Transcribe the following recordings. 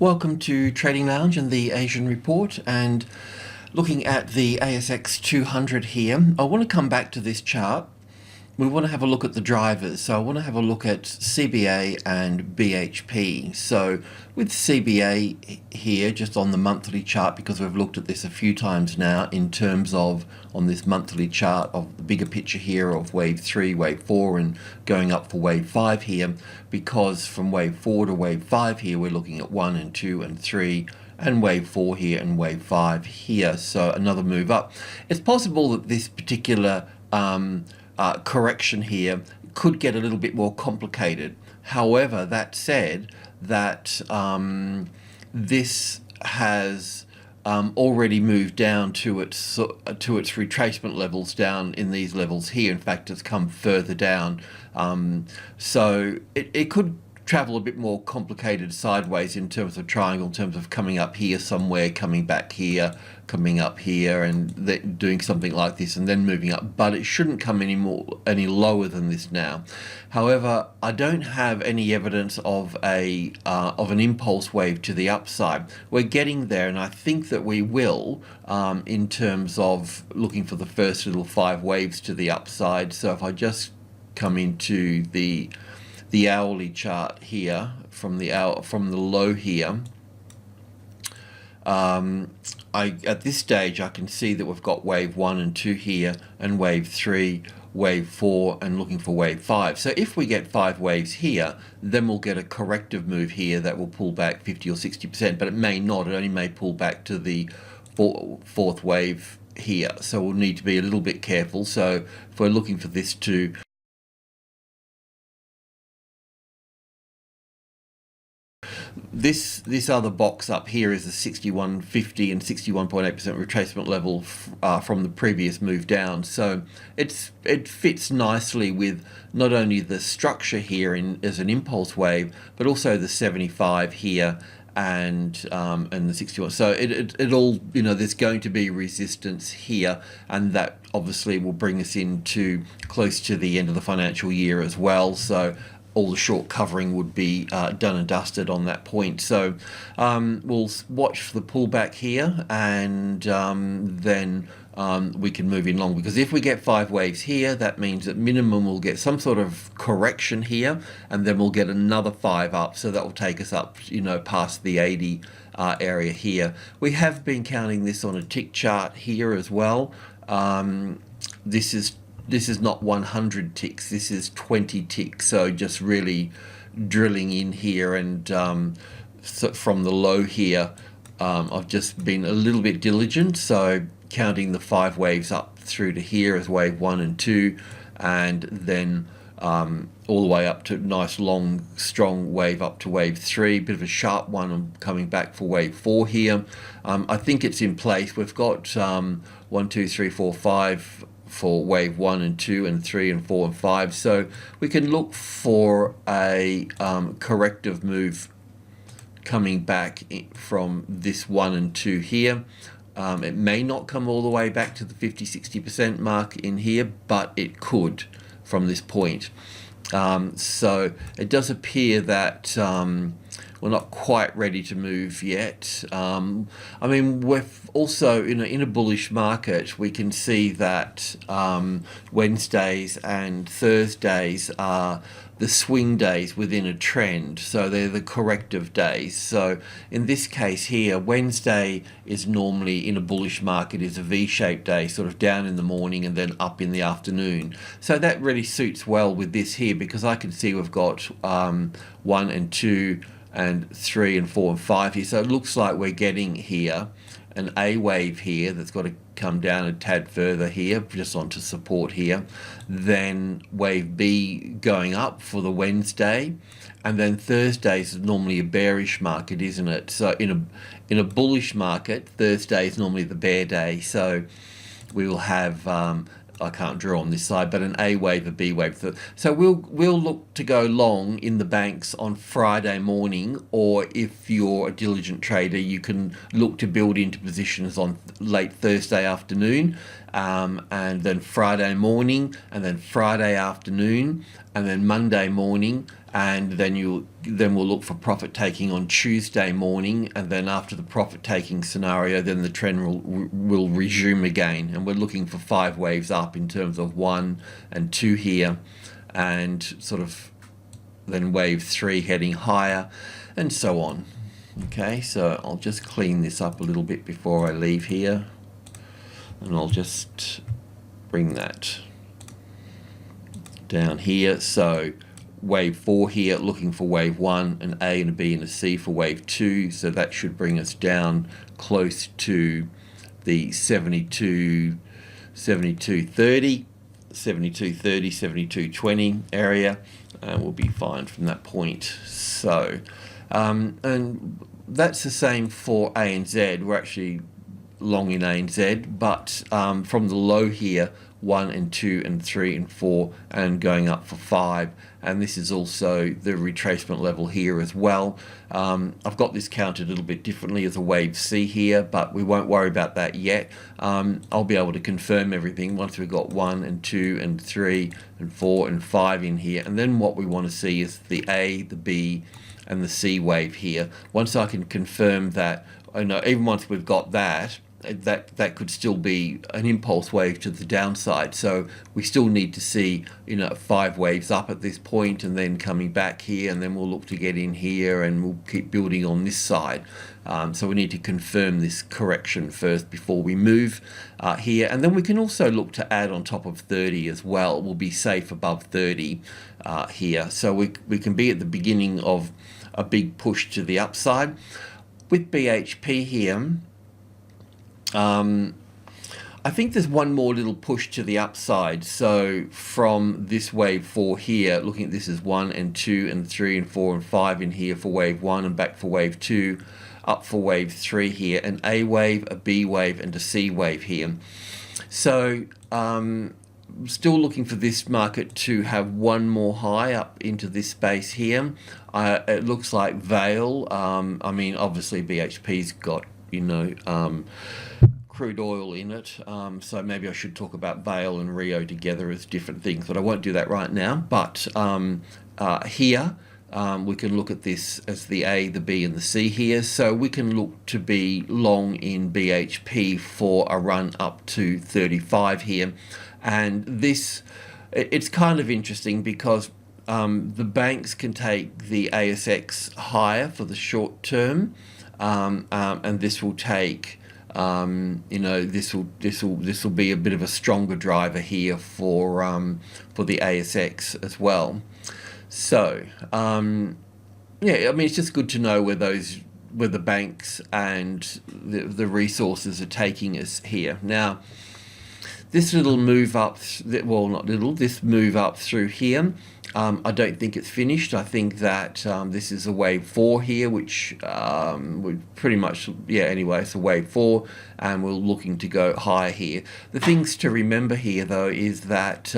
Welcome to Trading Lounge and the Asian Report, and looking at the ASX200 here. I want to come back to this chart. We want to have a look at the drivers. So I want to have a look at CBA and BHP. So with CBA here, just on the monthly chart, because we've looked at this a few times now in terms of on this monthly chart of the bigger picture here of wave 3, wave 4 and going up for wave 5 here, because from wave 4 to wave 5 here we're looking at 1 and 2 and 3 and wave 4 here and wave 5 here, so another move up. It's possible that this particular correction here could get a little bit more complicated. However, that said, that this has already moved down to its retracement levels down in these levels here. In fact, it's come further down, so it could travel a bit more complicated sideways in terms of triangle, in terms of coming up here somewhere, coming back here, coming up here, and doing something like this and then moving up. But it shouldn't come any lower than this now. However, I don't have any evidence of an impulse wave to the upside. We're getting there, and I think that we will, in terms of looking for the first little 5 waves to the upside. So if I just come into the hourly chart here from the low here, at this stage I can see that we've got wave 1 and 2 here, and wave 3, wave 4, and looking for wave 5. So if we get 5 waves here, then we'll get a corrective move here that will pull back 50 or 60%, but it may not. It only may pull back to the fourth wave here. So we'll need to be a little bit careful. So if we're looking for this to this other box up here is the 61.50 and 61.8% retracement level from the previous move down. So it fits nicely with not only the structure here as an impulse wave, but also the 75 here and the 61. So it all, there's going to be resistance here, and that obviously will bring us into close to the end of the financial year as well. So all the short covering would be done and dusted on that point. So we'll watch for the pullback here, and then we can move in long, because if we get 5 waves here, that means that minimum we'll get some sort of correction here, and then we'll get another 5 up. So that will take us up, past the 80 area here. We have been counting this on a tick chart here as well. This is not 100 ticks, this is 20 ticks, so just really drilling in here, and so from the low here, I've just been a little bit diligent, so counting the 5 waves up through to here as wave 1 and 2, and then all the way up to nice long strong wave up to wave 3, bit of a sharp one. I'm coming back for wave 4 here. I think it's in place. We've got 1, 2, 3, 4, 5 for wave 1 and 2 and 3 and 4 and 5, so we can look for a corrective move coming back from this 1 and 2 here. It may not come all the way back to the 50-60% mark in here, but it could from this point. So it does appear that we're not quite ready to move yet. I mean, we're also in a bullish market. We can see that Wednesdays and Thursdays are the swing days within a trend, so they're the corrective days. So in this case here, Wednesday is normally in a bullish market is a V-shaped day, sort of down in the morning and then up in the afternoon. So that really suits well with this here, because I can see we've got 1 and 2 and 3 and 4 and 5 here. So it looks like we're getting here an A wave here that's got to come down a tad further here, just onto support here. Then wave B going up for the Wednesday, and then Thursdays is normally a bearish market, isn't it? So in a bullish market, Thursday is normally the bear day. So we will have I can't draw on this side, but an A wave, a B wave. So we'll look to go long in the banks on Friday morning, or if you're a diligent trader, you can look to build into positions on late Thursday afternoon, and then Friday morning, and then Friday afternoon, and then Monday morning, and then we'll look for profit taking on Tuesday morning, and then after the profit taking scenario, then the trend will resume again, and we're looking for 5 waves up in terms of 1 and 2 here, and sort of then wave 3 heading higher, and so on. Okay, so I'll just clean this up a little bit before I leave here, and I'll just bring that down here. So wave 4 here, looking for wave 1, an A and a B and a C for wave 2, so that should bring us down close to the 72.30, 72.20 area, and we'll be fine from that point. So and that's the same for ANZ. We're actually long in ANZ, but from the low here, 1 and 2 and 3 and 4, and going up for 5, and this is also the retracement level here as well. I've got this counted a little bit differently as a wave C here, but we won't worry about that yet. I'll be able to confirm everything once we've got 1 and 2 and 3 and 4 and 5 in here, and then what we want to see is the A, the B and the C wave here. Once I can confirm that, I know even once we've got that, that could still be an impulse wave to the downside. So we still need to see 5 waves up at this point, and then coming back here, and then we'll look to get in here, and we'll keep building on this side. So we need to confirm this correction first before we move here, and then we can also look to add on top of 30 as well. We'll be safe above 30 here, so we can be at the beginning of a big push to the upside. With BHP here, I think there's one more little push to the upside. So from this wave 4 here, looking at this as 1 and 2 and 3 and 4 and 5 in here for wave 1, and back for wave 2, up for wave 3 here, an A wave, a B wave and a C wave here. So still looking for this market to have one more high up into this space here. It looks like Vale, I mean obviously BHP's got crude oil in it, so maybe I should talk about Vale and Rio together as different things, but I won't do that right now. But here we can look at this as the A, the B and the C here, so we can look to be long in BHP for a run up to 35 here. And this, it's kind of interesting because the banks can take the ASX higher for the short term, and this will take this will be a bit of a stronger driver here for the ASX as well. So yeah, I mean it's just good to know where the banks and the resources are taking us here. Now this little move up, well not little, this move up through here, I don't think it's finished. I think that this is a wave 4 here, which would pretty much, yeah, anyway, it's a wave 4, and we're looking to go higher here. The things to remember here, though, is that,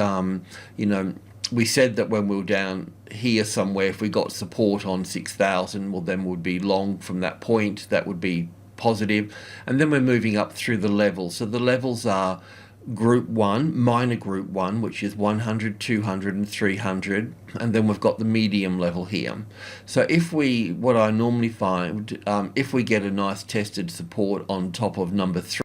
we said that when we were down here somewhere, if we got support on 6,000, well, then we'd be long from that point. That would be positive. And then we're moving up through the levels. So the levels are Group 1, minor Group 1, which is 100, 200 and 300, and then we've got the medium level here. So what I normally find, if we get a nice tested support on top of number 3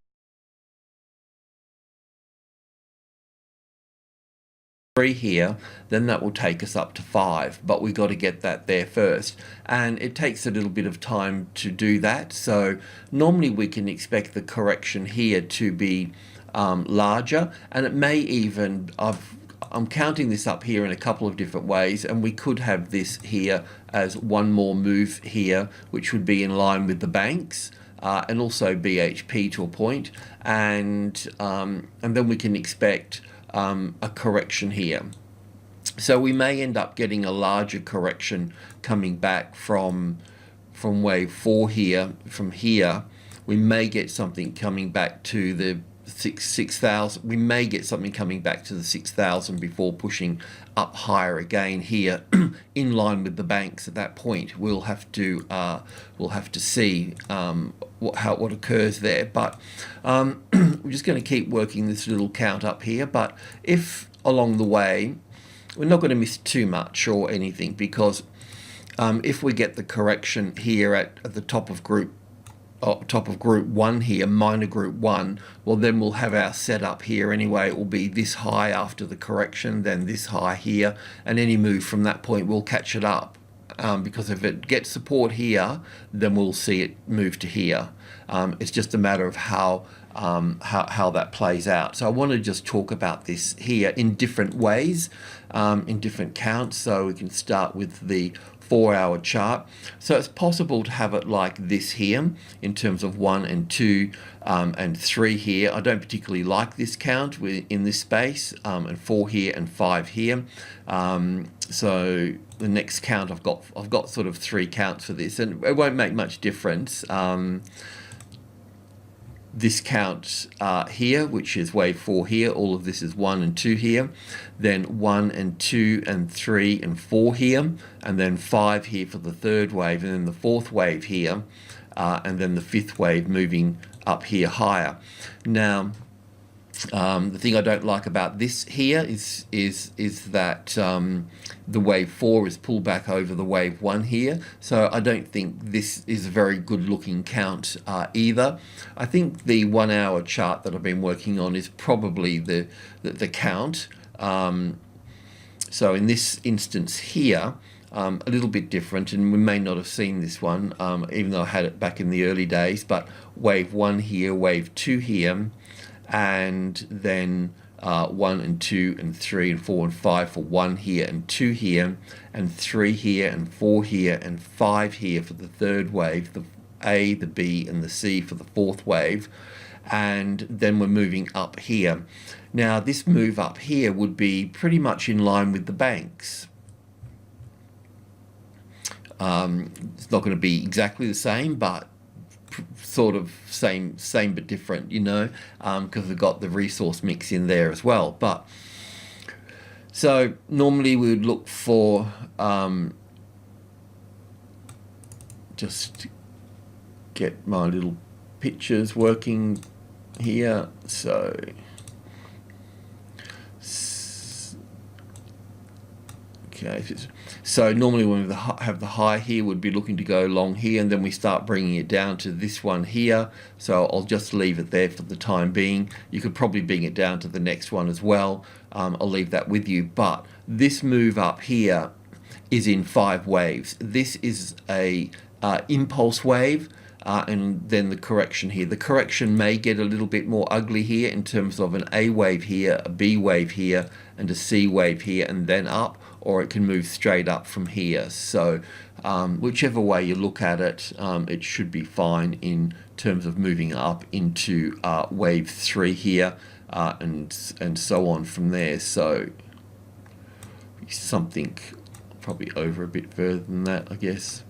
here, then that will take us up to 5, but we got to get that there first, and it takes a little bit of time to do that. So normally we can expect the correction here to be larger, and it may even, I'm counting this up here in a couple of different ways, and we could have this here as one more move here, which would be in line with the banks and also BHP to a point, and then we can expect a correction here. So we may end up getting a larger correction coming back from wave 4 here. From here we may get something coming back to the 6,000. We may get something coming back to the 6,000 before pushing up higher again here, in line with the banks. At that point, we'll have to see what occurs there. But we're just going to keep working this little count up here. But if along the way, we're not going to miss too much or anything, because if we get the correction here at the top of group 1 here, minor group 1, well, then we'll have our setup here anyway. It will be this high after the correction, then this high here, and any move from that point will catch it up, because if it gets support here, then we'll see it move to here. It's just a matter of how that plays out. So I want to just talk about this here in different ways, in different counts. So we can start with the 4-hour chart. So it's possible to have it like this here in terms of 1 and 2 and 3 here. I don't particularly like this count in this space, and 4 here and 5 here. So the next count I've got sort of 3 counts for this, and it won't make much difference. This count here, which is wave 4 here, all of this is 1 and 2 here, then 1 and 2 and 3 and 4 here, and then 5 here for the 3rd wave, and then the 4th wave here, and then the 5th wave moving up here higher. Now, the thing I don't like about this here is that the wave 4 is pulled back over the wave 1 here, so I don't think this is a very good looking count either. I think the 1-hour chart that I've been working on is probably the count. So in this instance here, a little bit different, and we may not have seen this one, even though I had it back in the early days, but wave 1 here, wave 2 here, and then 1 and 2 and 3 and 4 and 5 for 1 here and 2 here, and 3 here and 4 here and 5 here for the 3rd wave, the A, the B and the C for the 4th wave, and then we're moving up here. Now this move up here would be pretty much in line with the banks. It's not going to be exactly the same, but sort of same but different, you know, because we've got the resource mix in there as well. But so normally we would look for just get my little pictures working here. So okay, so normally when we have the high here, we'd be looking to go long here, and then we start bringing it down to this one here. So I'll just leave it there for the time being. You could probably bring it down to the next one as well. I'll leave that with you. But this move up here is in 5 waves. This is a impulse wave. And then the correction here. The correction may get a little bit more ugly here in terms of an A wave here, a B wave here, and a C wave here, and then up, or it can move straight up from here. So whichever way you look at it, it should be fine in terms of moving up into wave 3 here, and so on from there. So something probably over a bit further than that, I guess.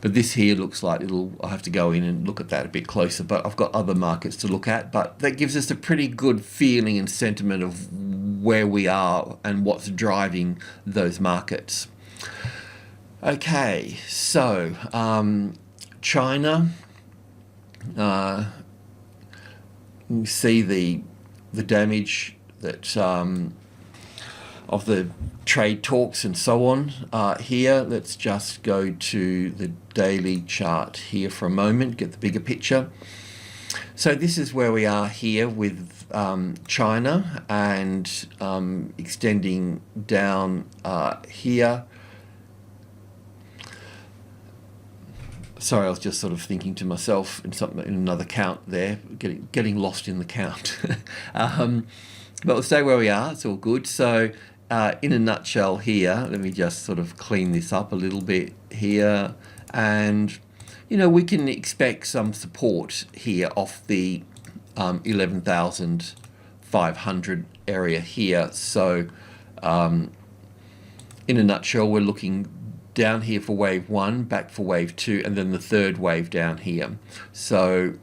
But this here looks like I'll have to go in and look at that a bit closer, but I've got other markets to look at. But that gives us a pretty good feeling and sentiment of where we are and what's driving those markets. Okay, so China, you see the damage that of the trade talks and so on here. Let's just go to the daily chart here for a moment, get the bigger picture. So this is where we are here with China, and extending down here. Sorry, I was just sort of thinking to myself in another count there, getting lost in the count. But we'll stay where we are, it's all good. So in a nutshell here, let me just sort of clean this up a little bit here, and you know, we can expect some support here off the 11,500 area here. So in a nutshell, we're looking down here for wave 1, back for wave 2, and then the third wave down here. So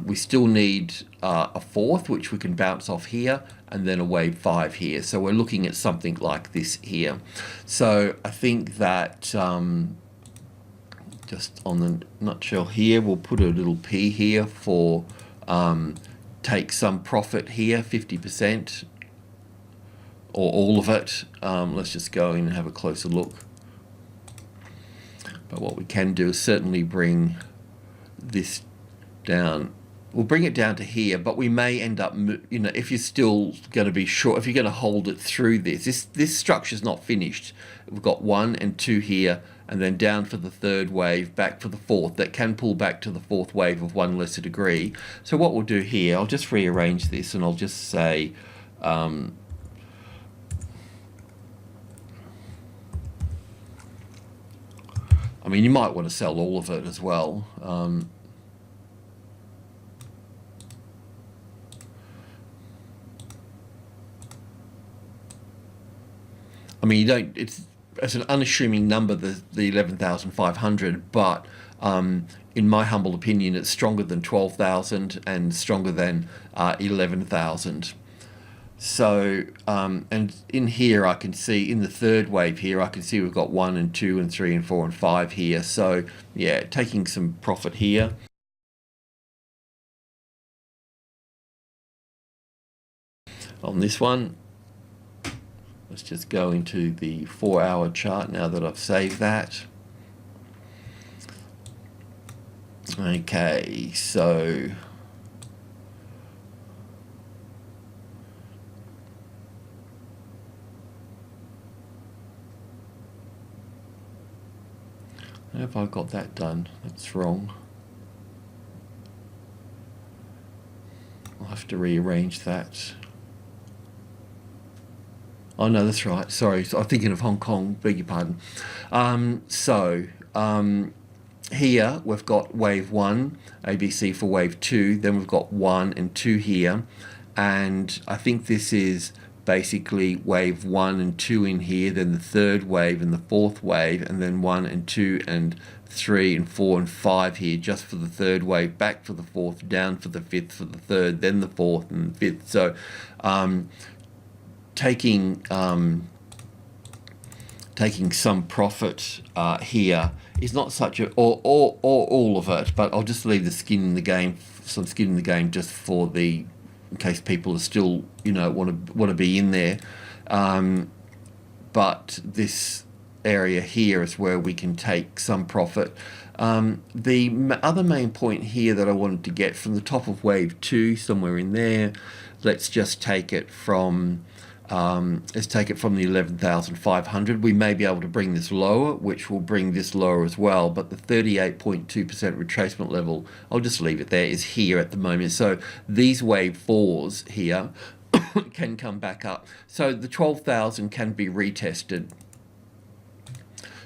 we still need a fourth, which we can bounce off here, and then a wave 5 here. So we're looking at something like this here. So I think that just on the nutshell here, we'll put a little P here for take some profit here, 50%, or all of it. Let's just go in and have a closer look. But what we can do is certainly bring this down. We'll bring it down to here, but we may end up, you know, if you're still going to be short, if you're going to hold it through this structure's not finished. We've got 1 and 2 here, and then down for the third wave, back for the fourth. That can pull back to the fourth wave of 1 lesser degree. So what we'll do here, I'll just rearrange this, and I'll just say, I mean, you might want to sell all of it as well. I mean, you don't. It's an unassuming number, the 11,500, but in my humble opinion, it's stronger than 12,000 and stronger than 11,000. So, and in here I can see, in the third wave here, I can see we've got 1 and 2 and 3 and 4 and 5 here. So, yeah, taking some profit here. On this one, let's just go into the 4-hour chart now that I've saved that. Okay, so have I got that done? That's wrong. I'll have to rearrange that. Oh no, that's right. Sorry, I'm thinking of Hong Kong. Beg your pardon. Here we've got wave 1, ABC for wave 2. Then we've got 1 and 2 here, and I think this is basically wave 1 and 2 in here, then the third wave and the fourth wave, and then 1 and 2 and 3 and 4 and 5 here just for the third wave, back for the fourth, down for the fifth, for the third, then the fourth and fifth. So taking some profit here is not such a, or all of it, but I'll just leave the skin in the game, some skin in the game, just for the, in case people are still, you know, want to be in there. But this area here is where we can take some profit. The other main point here that I wanted to get from the top of wave 2, somewhere in there, let's just take it from the 11,500. We may be able to bring this lower, which will bring this lower as well, but the 38.2% retracement level, I'll just leave it there, is here at the moment. So these wave 4s here can come back up. So the 12,000 can be retested.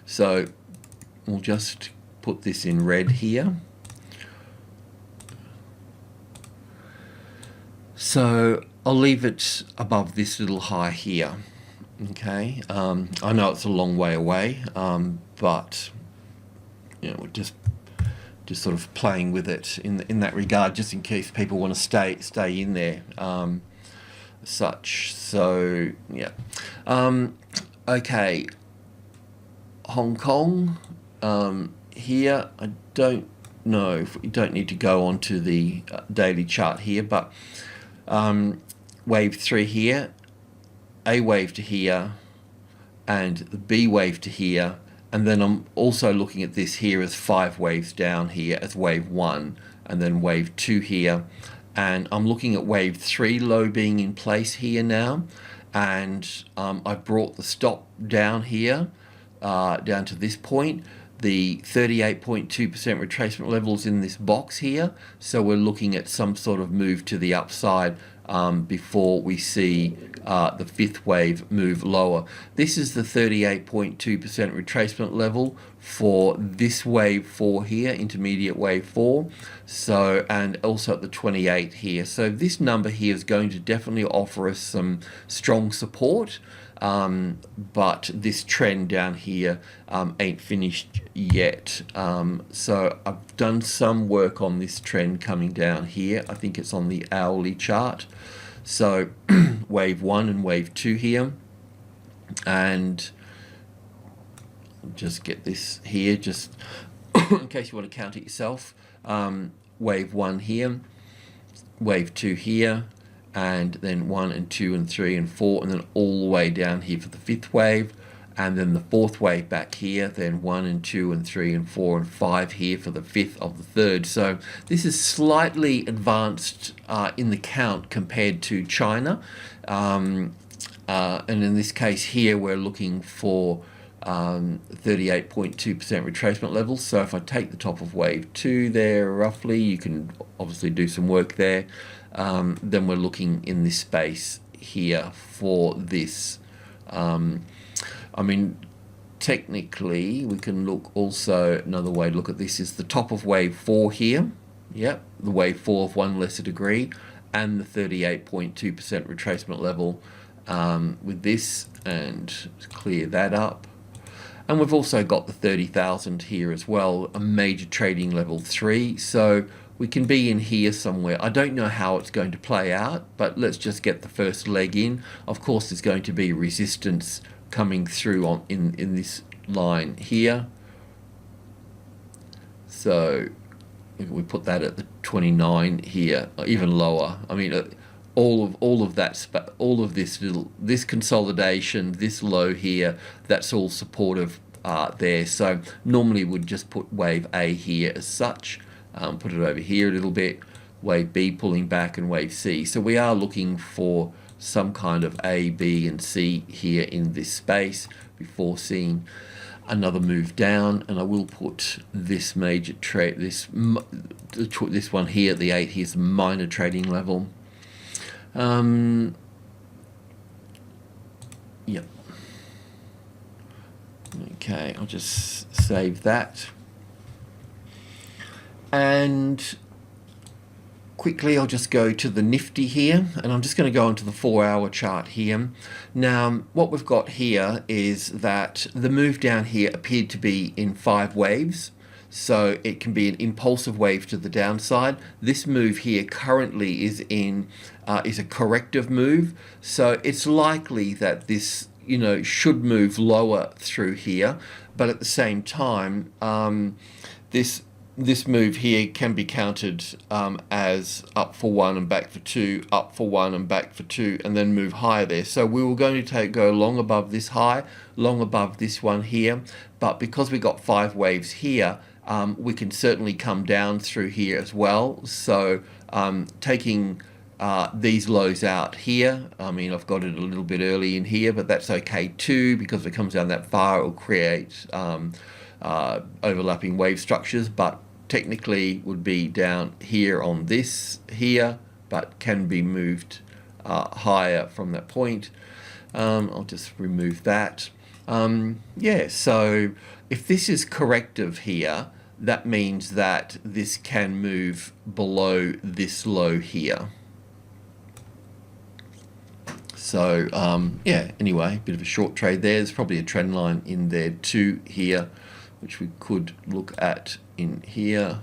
So we'll just put this in red here. So I'll leave it above this little high here. Okay, I know it's a long way away, but you know, we're just sort of playing with it in that regard, just in case people want to stay in there, such. So yeah, okay. Hong Kong here. I don't know if we don't need to go onto the daily chart here, but wave 3 here, A wave to here, and the B wave to here, and then I'm also looking at this here as 5 waves down here as wave 1, and then wave 2 here, and I'm looking at wave 3 low being in place here now, and I've brought the stop down here, down to this point. The 38.2% retracement levels in this box here, so we're looking at some sort of move to the upside before we see the fifth wave move lower. This is the 38.2% retracement level for this wave 4 here, intermediate wave 4. So, and also at the 28 here. So this number here is going to definitely offer us some strong support. But this trend down here ain't finished yet. So I've done some work on this trend coming down here. I think it's on the hourly chart. So wave 1 and wave 2 here, and just get this here just in case you want to count it yourself. Wave 1 here, wave 2 here, and then 1 and 2 and 3 and 4, and then all the way down here for the fifth wave, and then the fourth wave back here, then 1 and 2 and 3 and 4 and 5 here for the fifth of the third. So this is slightly advanced in the count compared to China, and in this case here we're looking for 38.2% retracement levels. So if I take the top of wave 2 there roughly, you can obviously do some work there. Then we're looking in this space here for this. I mean, technically we can look also, another way to look at this is the top of wave 4 here. Yep, the wave 4 of 1 lesser degree, and the 38.2% retracement level with this, and clear that up. And we've also got the 30,000 here as well, a major trading level 3. So we can be in here somewhere. I don't know how it's going to play out, but let's just get the first leg in. Of course, there's going to be resistance coming through on in this line here. So if we put that at the 29 here, or even lower. I mean, all of this consolidation, this low here, that's all supportive there. So normally we'd just put wave A here as such, put it over here a little bit, wave B pulling back, and wave C. So we are looking for some kind of A, B, and C here in this space before seeing another move down. And I will put this major trade, this one here, the 8 here, is a minor trading level. Yep. Okay, I'll just save that. And quickly I'll just go to the Nifty here, and I'm just going to go onto the 4-hour chart here. Now what we've got here is that the move down here appeared to be in 5 waves. So it can be an impulsive wave to the downside. This move here currently is a corrective move. So it's likely that this, should move lower through here. But at the same time, this move here can be counted as up for 1 and back for 2, up for 1 and back for 2, and then move higher there. So we were going to go long above this high, long above this one here. But because we got 5 waves here, we can certainly come down through here as well. So taking these lows out here, I mean, I've got it a little bit early in here, but that's okay too, because if it comes down that far, it will create overlapping wave structures. But technically would be down here on this here, but can be moved higher from that point. I'll just remove that. Yeah, so if this is corrective here, that means that this can move below this low here. So yeah, anyway, a bit of a short trade there. There's probably a trend line in there too here, which we could look at in here.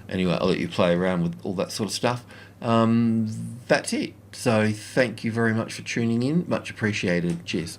Anyway, I'll let you play around with all that sort of stuff. That's it. So thank you very much for tuning in. Much appreciated. Cheers.